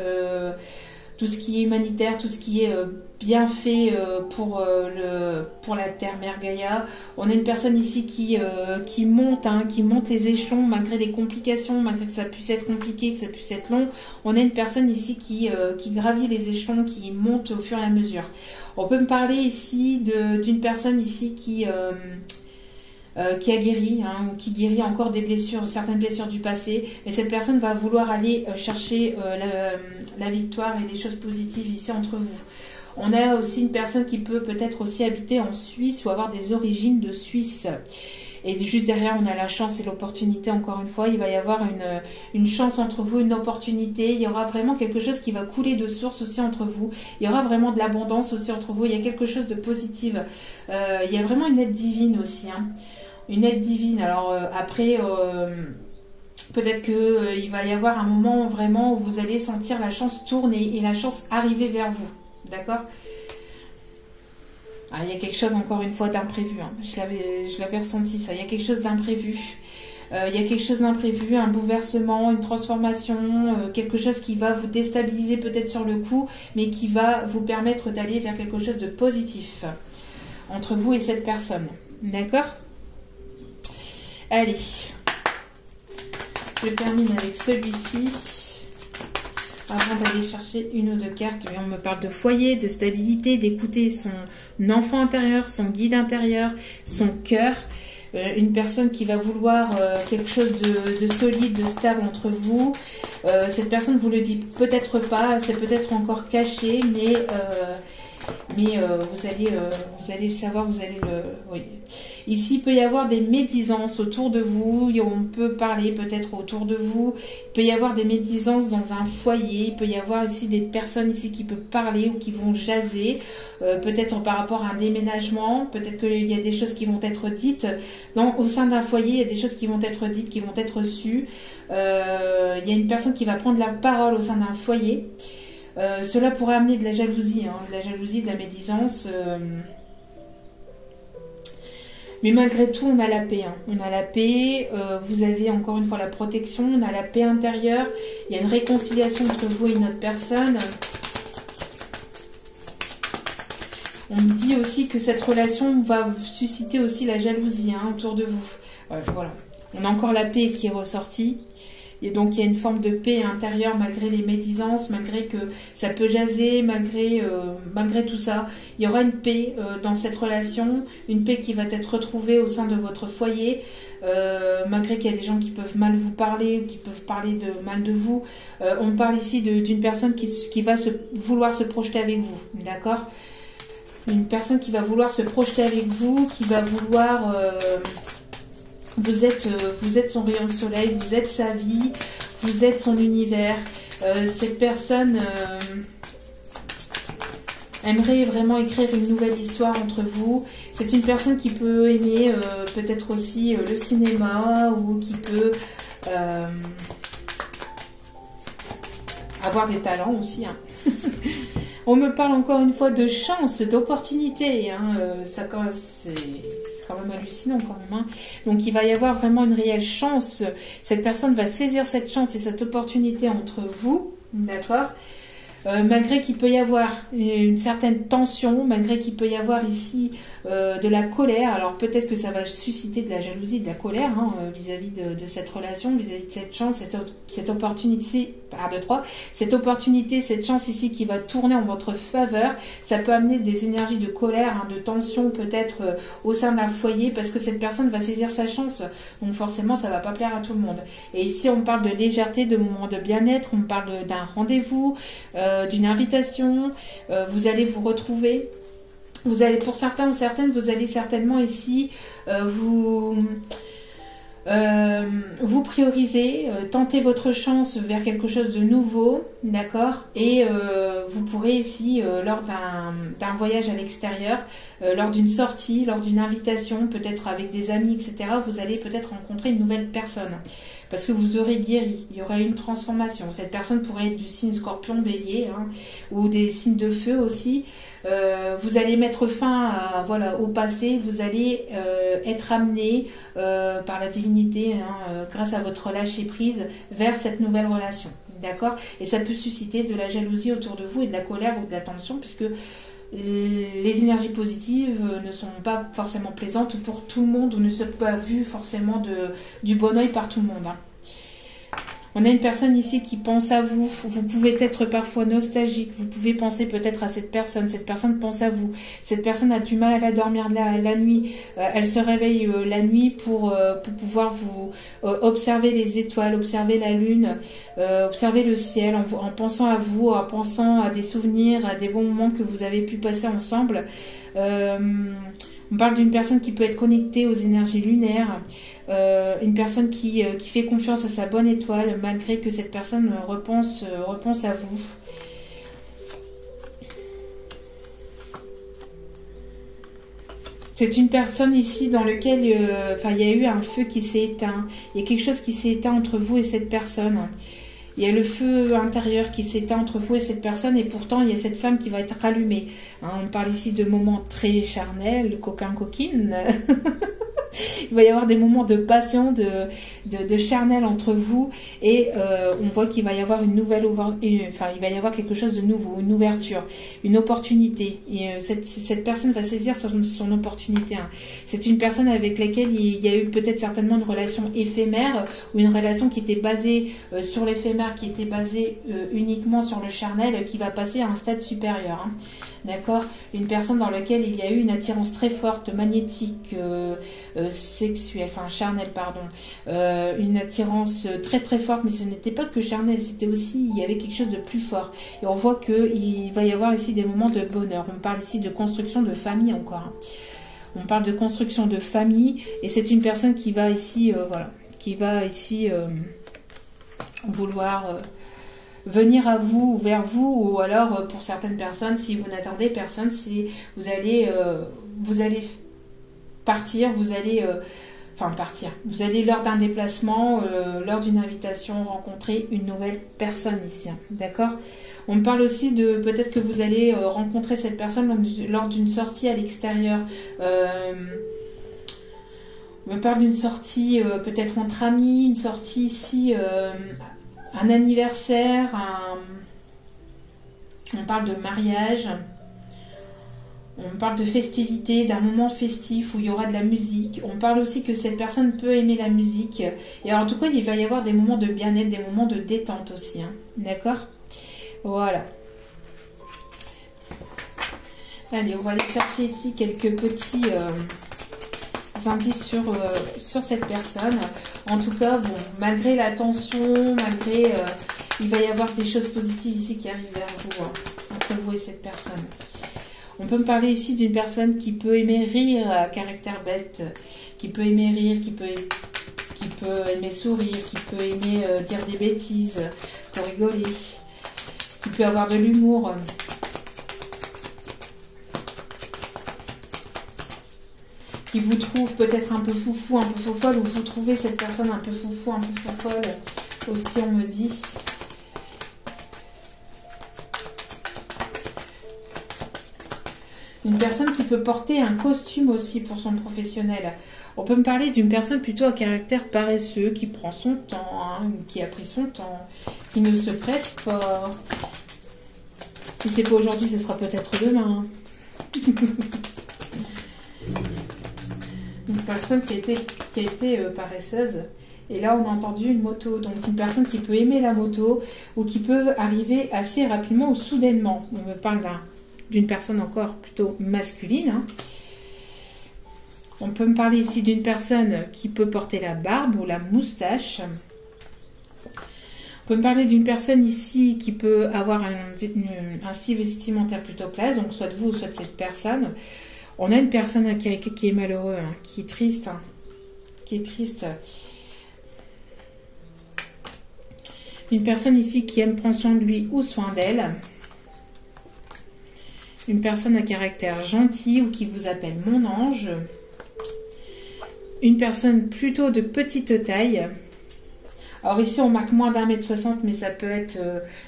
tout ce qui est humanitaire, tout ce qui est bien fait pour la Terre Mère Gaïa. On a une personne ici qui monte les échelons malgré les complications, malgré que ça puisse être compliqué, que ça puisse être long. On a une personne ici qui gravit les échelons, qui monte au fur et à mesure. On peut me parler ici d'une personne ici qui a guéri, ou qui guérit encore des blessures, certaines blessures du passé, mais cette personne va vouloir aller chercher la victoire et des choses positives ici entre vous. On a aussi une personne qui peut peut-être aussi habiter en Suisse ou avoir des origines de Suisse. Et juste derrière, on a la chance et l'opportunité, encore une fois. Il va y avoir une chance entre vous, une opportunité. Il y aura vraiment quelque chose qui va couler de source aussi entre vous. Il y aura vraiment de l'abondance aussi entre vous. Il y a quelque chose de positif. Il y a vraiment une aide divine aussi, une aide divine. Alors après, peut-être qu'il va y avoir un moment vraiment où vous allez sentir la chance tourner et la chance arriver vers vous. D'accord ? Il y a quelque chose encore une fois d'imprévu. Je l'avais ressenti ça. Il y a quelque chose d'imprévu. Il y a quelque chose d'imprévu, un bouleversement, une transformation, quelque chose qui va vous déstabiliser peut-être sur le coup, mais qui va vous permettre d'aller vers quelque chose de positif entre vous et cette personne. D'accord ? Allez, je termine avec celui-ci avant d'aller chercher une ou deux cartes. On me parle de foyer, de stabilité, d'écouter son enfant intérieur, son guide intérieur, son cœur. Une personne qui va vouloir quelque chose de solide, de stable entre vous. Cette personne vous le dit peut-être pas, c'est peut-être encore caché, mais vous allez savoir, vous allez le... Oui. Ici, il peut y avoir des médisances autour de vous. On peut parler peut-être autour de vous. Il peut y avoir des médisances dans un foyer. Il peut y avoir ici des personnes ici qui peuvent parler ou qui vont jaser. Peut-être par rapport à un déménagement. Peut-être qu'il y a des choses qui vont être dites. Au sein d'un foyer, il y a des choses qui vont être dites, qui vont être sues. Il y a une personne qui va prendre la parole au sein d'un foyer. Cela pourrait amener de la jalousie, de la médisance. Mais malgré tout, on a la paix. On a la paix, vous avez encore une fois la protection, on a la paix intérieure. Il y a une réconciliation entre vous et une autre personne. On me dit aussi que cette relation va susciter aussi la jalousie autour de vous. Voilà. On a encore la paix qui est ressortie. Et donc, il y a une forme de paix intérieure malgré les médisances, malgré que ça peut jaser, malgré tout ça. Il y aura une paix dans cette relation, une paix qui va être retrouvée au sein de votre foyer, malgré qu'il y a des gens qui peuvent mal vous parler, ou qui peuvent parler mal de vous. On parle ici d'une personne qui va vouloir se projeter avec vous, d'accord ? Une personne qui va vouloir se projeter avec vous, qui va vouloir... Vous êtes son rayon de soleil, vous êtes sa vie, vous êtes son univers. Cette personne aimerait vraiment écrire une nouvelle histoire entre vous. C'est une personne qui peut aimer peut-être aussi le cinéma ou qui peut avoir des talents aussi. On me parle encore une fois de chance, d'opportunité. C'est quand même hallucinant quand même. Donc il va y avoir vraiment une réelle chance. Cette personne va saisir cette chance et cette opportunité entre vous. D'accord ? Malgré qu'il peut y avoir une certaine tension, malgré qu'il peut y avoir ici de la colère, alors peut-être que ça va susciter de la jalousie, de la colère vis-à-vis de cette relation, vis-à-vis de cette chance, cette opportunité, cette opportunité, cette chance ici qui va tourner en votre faveur. Ça peut amener des énergies de colère, de tension peut-être au sein d'un foyer parce que cette personne va saisir sa chance. Donc forcément, ça va pas plaire à tout le monde. Et ici, on parle de légèreté, de moments de bien-être, on parle d'un rendez-vous, d'une invitation, vous allez vous retrouver, pour certains ou certaines, vous allez certainement ici vous prioriser, tenter votre chance vers quelque chose de nouveau, d'accord, et vous pourrez ici, lors d'un voyage à l'extérieur, lors d'une sortie, lors d'une invitation, peut-être avec des amis, etc., vous allez peut-être rencontrer une nouvelle personne. Parce que vous aurez guéri, il y aura une transformation. Cette personne pourrait être du signe scorpion, bélier, ou des signes de feu aussi. Vous allez mettre fin au passé, vous allez être amené par la divinité, grâce à votre lâcher prise, vers cette nouvelle relation. d'accord? Et ça peut susciter de la jalousie autour de vous et de la colère ou de la tension, puisque les énergies positives ne sont pas forcément plaisantes pour tout le monde ou ne sont pas vues forcément du bon oeil par tout le monde. Hein. On a une personne ici qui pense à vous. Vous pouvez être parfois nostalgique. Vous pouvez penser peut-être à cette personne. Cette personne pense à vous. Cette personne a du mal à dormir la nuit. Elle se réveille la nuit pour pouvoir vous observer les étoiles, observer la lune, observer le ciel en pensant à vous, en pensant à des souvenirs, à des bons moments que vous avez pu passer ensemble. On parle d'une personne qui peut être connectée aux énergies lunaires, une personne qui fait confiance à sa bonne étoile, malgré que cette personne repense à vous. C'est une personne ici dans laquelle il y a eu un feu qui s'est éteint. Il y a quelque chose qui s'est éteint entre vous et cette personne. Il y a le feu intérieur qui s'éteint entre vous et cette personne, et pourtant il y a cette flamme qui va être rallumée. Hein, on parle ici de moments très charnels, coquin-coquine. Il va y avoir des moments de passion, de charnel entre vous, et on voit qu'il va y avoir il va y avoir quelque chose de nouveau, une ouverture, une opportunité. Et cette personne va saisir son opportunité. Hein. C'est une personne avec laquelle il y a eu peut-être certainement une relation éphémère, ou une relation qui était basée sur l'éphémère, qui était basée uniquement sur le charnel, qui va passer à un stade supérieur. Hein. D'accord? Une personne dans laquelle il y a eu une attirance très forte, magnétique, sexuelle, enfin charnelle, pardon. Une attirance très très forte, mais ce n'était pas que charnel, c'était aussi, il y avait quelque chose de plus fort. Et on voit qu'il va y avoir ici des moments de bonheur. On parle ici de construction de famille encore. Hein. On parle de construction de famille, et c'est une personne qui va ici, vouloir... venir à vous ou vers vous, ou alors pour certaines personnes, si vous n'attendez personne, si vous allez partir, vous allez lors d'un déplacement, lors d'une invitation, rencontrer une nouvelle personne ici, hein, d'accord? On parle aussi de peut-être que vous allez rencontrer cette personne lors d'une sortie à l'extérieur. On parle d'une sortie peut-être entre amis, une sortie ici... un anniversaire, on parle de mariage, on parle de festivité, d'un moment festif où il y aura de la musique. On parle aussi que cette personne peut aimer la musique. Et alors, en tout cas, il va y avoir des moments de bien-être, des moments de détente aussi. Hein. D'accord? Voilà. Allez, on va aller chercher ici quelques petits... indices sur cette personne. En tout cas, bon, malgré la tension, il va y avoir des choses positives ici qui arrivent vers vous, hein, entre vous et cette personne. On peut me parler ici d'une personne qui peut aimer rire à caractère bête, qui peut aimer rire, qui peut aimer sourire, qui peut aimer dire des bêtises pour rigoler, qui peut avoir de l'humour. Qui vous trouve peut-être un peu foufou, un peu fofolle, ou vous trouvez cette personne un peu foufou, un peu fofolle, aussi on me dit. Une personne qui peut porter un costume aussi pour son professionnel. On peut me parler d'une personne plutôt à caractère paresseux, qui prend son temps, hein, qui a pris son temps, qui ne se presse pas. Si c'est pas aujourd'hui, ce sera peut-être demain. Une personne qui a été paresseuse. Et là, on a entendu une moto. Donc, une personne qui peut aimer la moto ou qui peut arriver assez rapidement ou soudainement. On me parle d'une personne encore plutôt masculine. Hein. On peut me parler ici d'une personne qui peut porter la barbe ou la moustache. On peut me parler d'une personne ici qui peut avoir un style vestimentaire plutôt classe. Donc, soit de vous, soit de cette personne. On a une personne qui est malheureux, hein, qui est triste. Hein, qui est triste. Une personne ici qui aime prendre soin de lui ou soin d'elle. Une personne à caractère gentil ou qui vous appelle mon ange. Une personne plutôt de petite taille. Alors ici, on marque moins d'1,60 m, mais ça peut être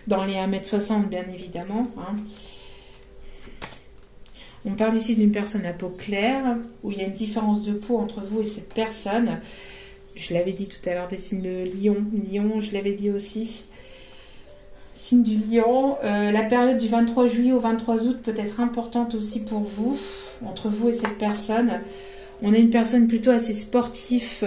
dans les 1,60 m, bien évidemment. Hein. On parle ici d'une personne à peau claire, où il y a une différence de peau entre vous et cette personne. Je l'avais dit tout à l'heure, dessine le lion. Lion, je l'avais dit aussi. Signe du lion, la période du 23 juillet au 23 août peut être importante aussi pour vous, entre vous et cette personne. On a une personne plutôt assez sportive,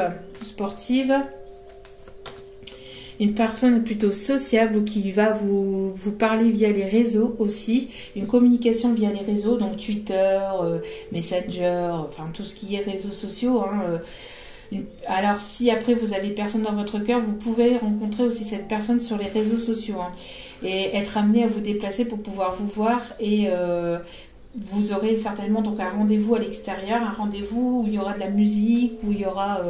une personne plutôt sociable ou qui va vous parler via les réseaux aussi, une communication via les réseaux, donc Twitter, Messenger, enfin tout ce qui est réseaux sociaux, hein, alors si après vous avez personne dans votre cœur, vous pouvez rencontrer aussi cette personne sur les réseaux sociaux, hein, et être amené à vous déplacer pour pouvoir vous voir, et vous aurez certainement donc un rendez-vous à l'extérieur, un rendez-vous où il y aura de la musique, où il y aura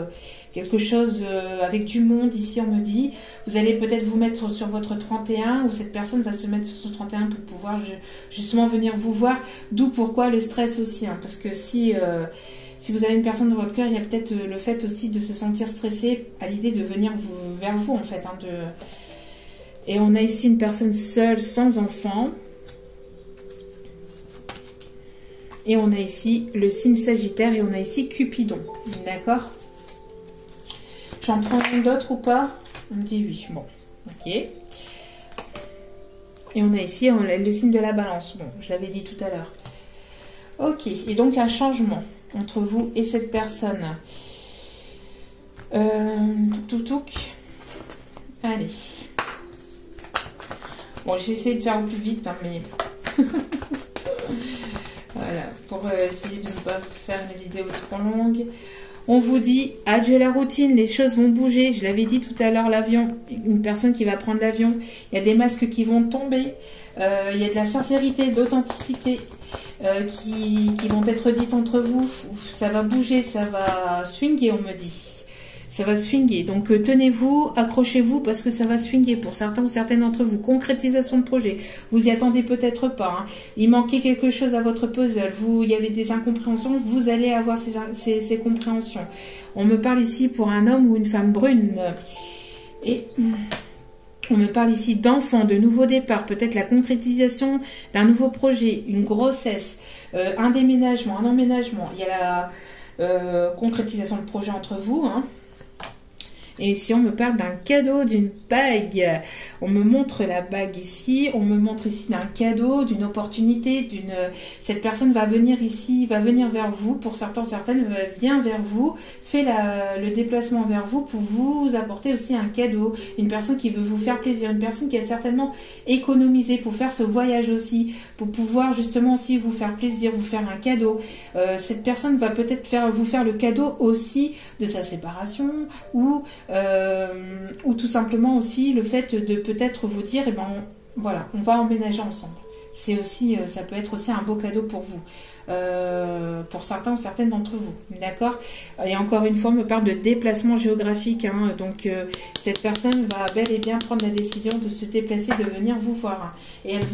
quelque chose avec du monde ici on me dit. Vous allez peut-être vous mettre sur votre 31, ou cette personne va se mettre sur son 31 pour pouvoir justement venir vous voir, d'où pourquoi le stress aussi, hein, parce que si vous avez une personne dans votre cœur, il y a peut-être le fait aussi de se sentir stressé à l'idée de venir vers vous en fait. Hein, Et on a ici une personne seule, sans enfant. Et on a ici le signe Sagittaire et on a ici Cupidon. D'accord? J'en prends une d'autre ou pas? On me dit oui. Bon, ok. Et on a ici le signe de la Balance. Bon, je l'avais dit tout à l'heure. Ok, et donc un changement entre vous et cette personne. Touc. Allez. Bon, j'ai essayé de faire au plus vite, hein, mais... voilà, pour essayer de ne pas faire une vidéo trop longue. On vous dit, adieu la routine, les choses vont bouger. Je l'avais dit tout à l'heure, l'avion, une personne qui va prendre l'avion. Il y a des masques qui vont tomber. Il y a de la sincérité, de l'authenticité qui vont être dites entre vous. Ça va bouger, ça va swinguer, on me dit. Ça va swinguer. Donc tenez-vous, accrochez-vous parce que ça va swinguer pour certains ou certaines d'entre vous. Concrétisation de projet. Vous y attendez peut-être pas. Hein. Il manquait quelque chose à votre puzzle. Il y avait des incompréhensions. Vous allez avoir ces compréhensions. On me parle ici pour un homme ou une femme brune. Et on me parle ici d'enfants, de nouveaux départs. Peut-être la concrétisation d'un nouveau projet, une grossesse, un déménagement, un emménagement. Il y a la concrétisation de projet entre vous, hein. Et ici, on me parle d'un cadeau, d'une bague. On me montre la bague ici. On me montre ici d'un cadeau, d'une opportunité. Cette personne va venir ici, va venir vers vous. Pour certains, certaines, vient vers vous, fait le déplacement vers vous pour vous apporter aussi un cadeau. Une personne qui veut vous faire plaisir. Une personne qui a certainement économisé pour faire ce voyage aussi, pour pouvoir justement aussi vous faire plaisir, vous faire un cadeau. Cette personne va peut-être vous faire le cadeau aussi de sa séparation ou tout simplement aussi le fait de peut-être vous dire, eh ben, voilà, on va emménager ensemble. C'est aussi, ça peut être aussi un beau cadeau pour vous, pour certains ou certaines d'entre vous, d'accord? Et encore une fois, on me parle de déplacement géographique, hein, donc cette personne va bel et bien prendre la décision de se déplacer, de venir vous voir, hein, et elle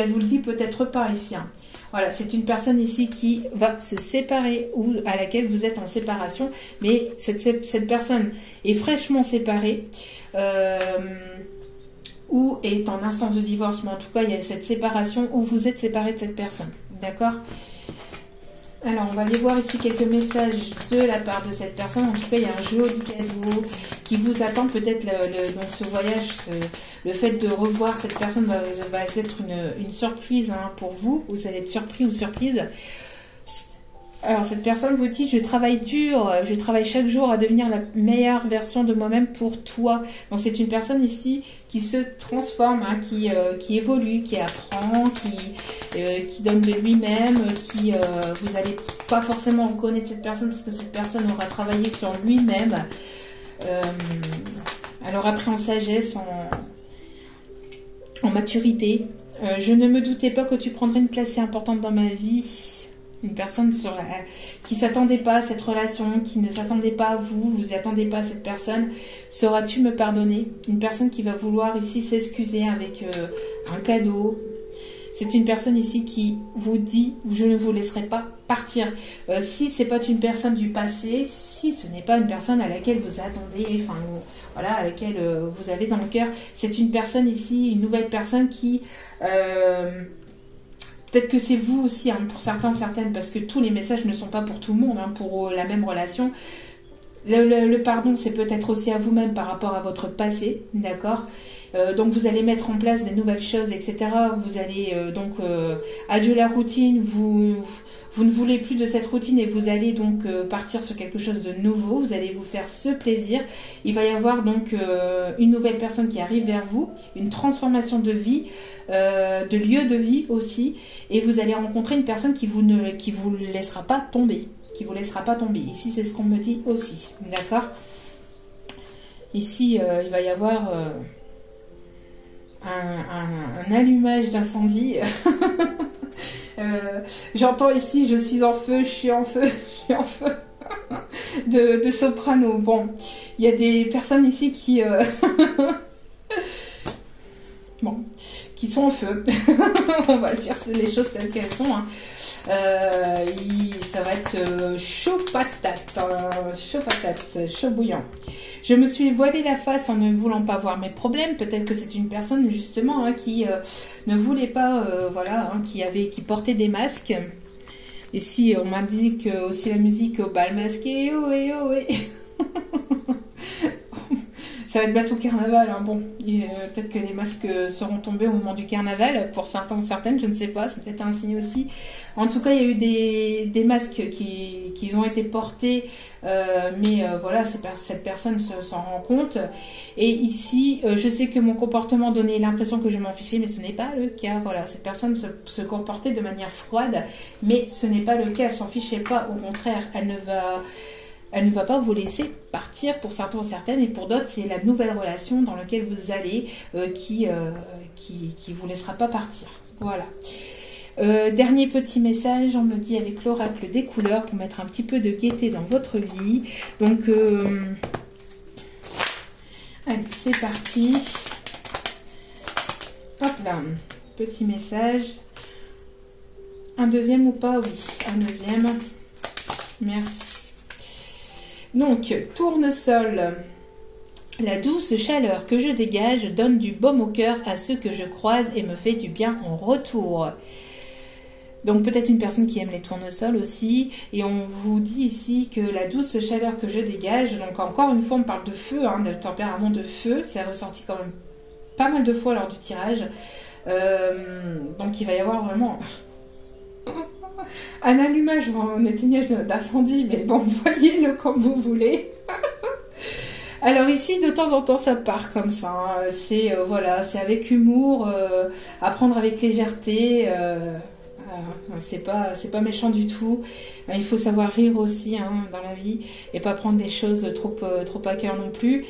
vous le dit peut-être pas ici, hein. Voilà, c'est une personne ici qui va se séparer ou à laquelle vous êtes en séparation, mais cette personne est fraîchement séparée ou est en instance de divorce, mais en tout cas, il y a cette séparation où vous êtes séparé de cette personne, d'accord? Alors, on va aller voir ici quelques messages de la part de cette personne. En tout cas, il y a un joli cadeau qui vous attend. Peut-être donc ce voyage, le fait de revoir cette personne va être une surprise, hein, pour vous. Vous allez être surpris ou surprise. Alors, cette personne vous dit, je travaille dur, je travaille chaque jour à devenir la meilleure version de moi-même pour toi. Donc, c'est une personne ici qui se transforme, hein, qui évolue, qui apprend, qui donne de lui-même, vous n'allez pas forcément reconnaître cette personne parce que cette personne aura travaillé sur lui-même. Elle aura pris en sagesse, en maturité. Je ne me doutais pas que tu prendrais une place si importante dans ma vie. Une personne qui ne s'attendait pas à cette relation, qui ne s'attendait pas à vous, vous n'y attendez pas à cette personne. Sauras-tu me pardonner? Une personne qui va vouloir ici s'excuser avec un cadeau. C'est une personne ici qui vous dit, je ne vous laisserai pas partir. Si ce n'est pas une personne du passé, si ce n'est pas une personne à laquelle vous attendez, enfin voilà, à laquelle vous avez dans le cœur, c'est une personne ici, une nouvelle personne qui... peut-être que c'est vous aussi, hein, pour certains, certaines, parce que tous les messages ne sont pas pour tout le monde, hein, pour la même relation. Le pardon, c'est peut-être aussi à vous-même par rapport à votre passé, d'accord? Donc vous allez mettre en place des nouvelles choses, etc. Vous allez adieu la routine, vous ne voulez plus de cette routine et vous allez donc partir sur quelque chose de nouveau. Vous allez vous faire ce plaisir. Il va y avoir donc une nouvelle personne qui arrive vers vous, une transformation de vie, de lieu de vie aussi. Et vous allez rencontrer une personne qui vous laissera pas tomber. Qui vous laissera pas tomber. Ici, c'est ce qu'on me dit aussi. D'accord ? Ici, il va y avoir un allumage d'incendie. J'entends ici, je suis en feu, je suis en feu, je suis en feu. de soprano. Bon, il y a des personnes ici qui... bon, qui sont en feu. On va dire les choses telles qu'elles sont. Hein. Ça va être chaud patate, chaud bouillant. Je me suis voilé la face en ne voulant pas voir mes problèmes. Peut-être que c'est une personne justement qui ne voulait pas, voilà, hein, qui portait des masques. Ici, on m'indique aussi la musique au bal masqué. Oh et oh et. Ça va être bientôt carnaval, hein. Bon, peut-être que les masques seront tombés au moment du carnaval, pour certains ou certaines, je ne sais pas, c'est peut-être un signe aussi. En tout cas, il y a eu des masques qui ont été portés, mais voilà, cette personne s'en rend compte. Et ici, je sais que mon comportement donnait l'impression que je m'en fichais, mais ce n'est pas le cas. Voilà, cette personne se comportait de manière froide, mais ce n'est pas le cas, elle s'en fichait pas, au contraire, elle ne va pas vous laisser partir pour certains ou certaines, et pour d'autres, c'est la nouvelle relation dans laquelle vous allez qui vous laissera pas partir. Voilà. Dernier petit message, on me dit avec l'oracle des couleurs pour mettre un petit peu de gaieté dans votre vie. Donc, allez, c'est parti. Hop là, petit message. Un deuxième ou pas? Oui, un deuxième. Merci. Donc, tournesol. La douce chaleur que je dégage donne du baume au cœur à ceux que je croise et me fait du bien en retour. Donc, peut-être une personne qui aime les tournesols aussi. Et on vous dit ici que la douce chaleur que je dégage, donc encore une fois, on parle de feu, hein, de tempérament de feu. C'est ressorti quand même pas mal de fois lors du tirage. Donc, il va y avoir vraiment... un allumage ou un éteignage d'incendie, mais bon, voyez-le comme vous voulez. Alors ici, de temps en temps, ça part comme ça. Hein. C'est voilà, c'est avec humour, à prendre avec légèreté. C'est pas méchant du tout. Il faut savoir rire aussi, hein, dans la vie, et pas prendre des choses trop à cœur non plus.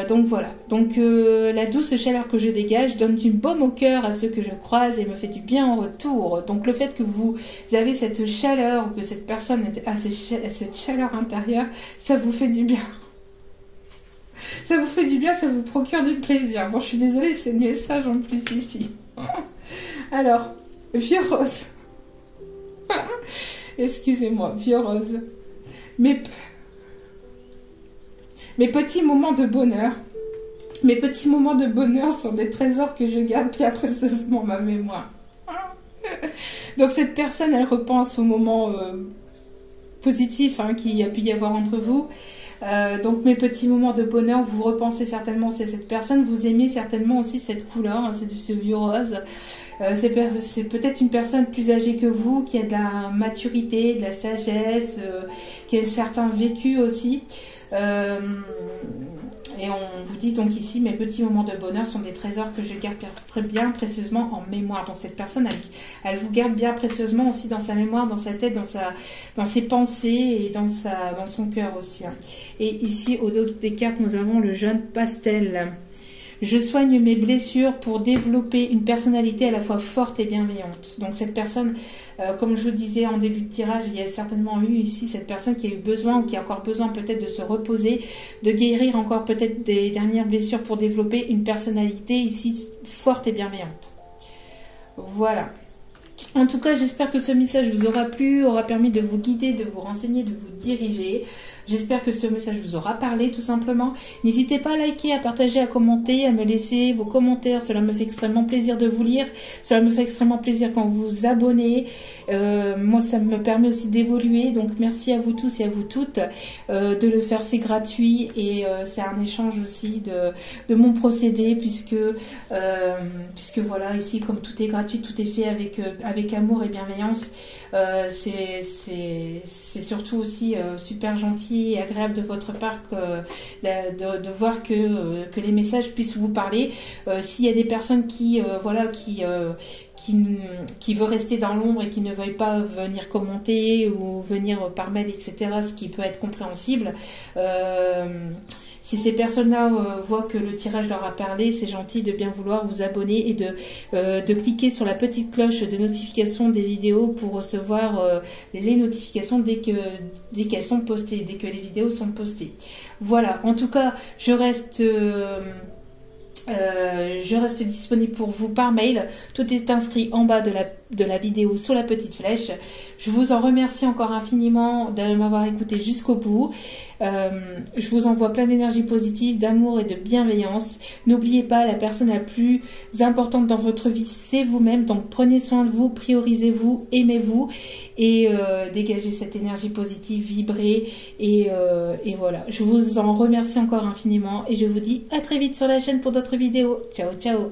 Donc voilà. Donc la douce chaleur que je dégage donne du baume au cœur à ceux que je croise et me fait du bien en retour. Donc le fait que vous avez cette chaleur, ou que cette personne a cette chaleur intérieure, ça vous fait du bien. Ça vous fait du bien, ça vous procure du plaisir. Bon, je suis désolée, c'est le message en plus ici. Alors, vieux rose. Excusez-moi, vieux rose. Mes petits moments de bonheur. Mes petits moments de bonheur sont des trésors que je garde bien précieusement ma mémoire. Donc cette personne, elle repense aux moments positifs, hein, qu'il y a pu y avoir entre vous. Donc mes petits moments de bonheur, vous repensez certainement c'est cette personne, vous aimez certainement aussi cette couleur, hein, c'est ce vieux rose. C'est peut-être une personne plus âgée que vous, qui a de la maturité, de la sagesse, qui a certains vécus aussi. Et on vous dit donc ici, mes petits moments de bonheur sont des trésors que je garde bien précieusement en mémoire. Donc cette personne, elle vous garde bien précieusement aussi dans sa mémoire, dans sa tête, dans ses pensées et dans son cœur aussi. Et ici, au dos des cartes, nous avons le jaune pastel. Je soigne mes blessures pour développer une personnalité à la fois forte et bienveillante. Donc cette personne, comme je vous disais en début de tirage, il y a certainement eu ici cette personne qui a eu besoin ou qui a encore besoin peut-être de se reposer, de guérir encore peut-être des dernières blessures pour développer une personnalité ici forte et bienveillante. Voilà. En tout cas, j'espère que ce message vous aura plu, aura permis de vous guider, de vous renseigner, de vous diriger. J'espère que ce message vous aura parlé tout simplement. N'hésitez pas à liker, à partager, à commenter, à me laisser vos commentaires. Cela me fait extrêmement plaisir de vous lire. Cela me fait extrêmement plaisir quand vous vous abonnez. Moi, ça me permet aussi d'évoluer. Donc, merci à vous tous et à vous toutes de le faire. C'est gratuit et c'est un échange aussi de mon procédé puisque voilà, ici, comme tout est gratuit, tout est fait avec amour et bienveillance. C'est surtout aussi super gentil et agréable de votre part de voir que les messages puissent vous parler. S'il y a des personnes qui veut rester dans l'ombre et qui ne veuille pas venir commenter ou venir par mail, etc., ce qui peut être compréhensible. Si ces personnes-là voient que le tirage leur a parlé, c'est gentil de bien vouloir vous abonner et de cliquer sur la petite cloche de notification des vidéos pour recevoir les notifications dès qu'elles sont postées, dès que les vidéos sont postées. Voilà, en tout cas, je reste disponible pour vous par mail. Tout est inscrit en bas de la vidéo sur la petite flèche. Je vous en remercie encore infiniment de m'avoir écouté jusqu'au bout. Je vous envoie plein d'énergie positive, d'amour et de bienveillance. N'oubliez pas, la personne la plus importante dans votre vie, c'est vous-même. Donc prenez soin de vous, priorisez-vous, aimez-vous et dégagez cette énergie positive, vibrez et voilà. Je vous en remercie encore infiniment et je vous dis à très vite sur la chaîne pour d'autres vidéos. Ciao, ciao!